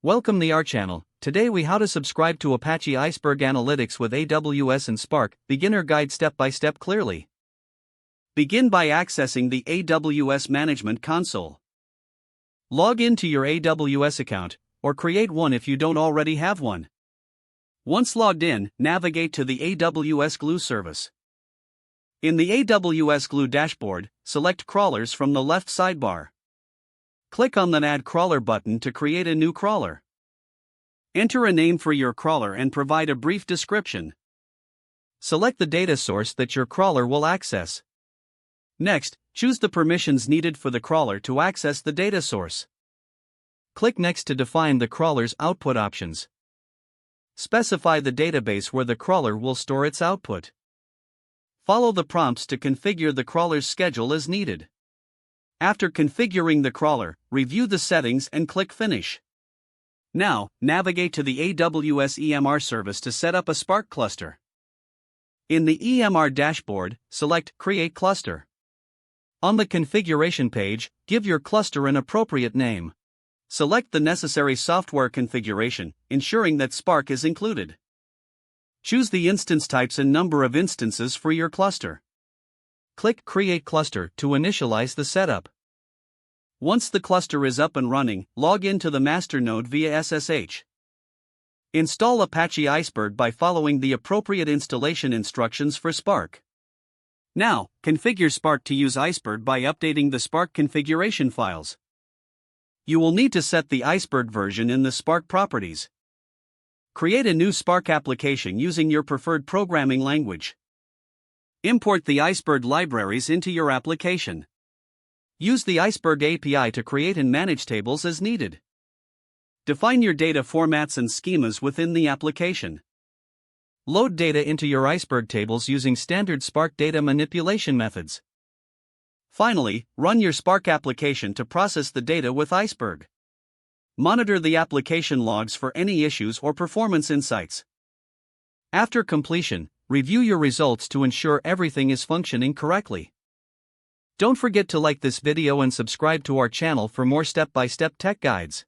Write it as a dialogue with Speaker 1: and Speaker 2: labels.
Speaker 1: Welcome to our channel. Today we how to subscribe to Apache Iceberg Analytics with AWS and Spark, beginner guide step by step clearly. Begin by accessing the AWS Management Console. Log into your AWS account, or create one if you don't already have one. Once logged in, navigate to the AWS Glue service. In the AWS Glue dashboard, select Crawlers from the left sidebar. Click on the Add Crawler button to create a new crawler. Enter a name for your crawler and provide a brief description. Select the data source that your crawler will access. Next, choose the permissions needed for the crawler to access the data source. Click Next to define the crawler's output options. Specify the database where the crawler will store its output. Follow the prompts to configure the crawler's schedule as needed. After configuring the crawler, review the settings and click Finish. Now, navigate to the AWS EMR service to set up a Spark cluster. In the EMR dashboard, select Create Cluster. On the configuration page, give your cluster an appropriate name. Select the necessary software configuration, ensuring that Spark is included. Choose the instance types and number of instances for your cluster. Click Create Cluster to initialize the setup. Once the cluster is up and running, log into the master node via SSH. Install Apache Iceberg by following the appropriate installation instructions for Spark. Now, configure Spark to use Iceberg by updating the Spark configuration files. You will need to set the Iceberg version in the Spark properties. Create a new Spark application using your preferred programming language. Import the Iceberg libraries into your application. Use the Iceberg API to create and manage tables as needed. Define your data formats and schemas within the application. Load data into your Iceberg tables using standard Spark data manipulation methods. Finally, run your Spark application to process the data with Iceberg. Monitor the application logs for any issues or performance insights. After completion, review your results to ensure everything is functioning correctly. Don't forget to like this video and subscribe to our channel for more step-by-step tech guides.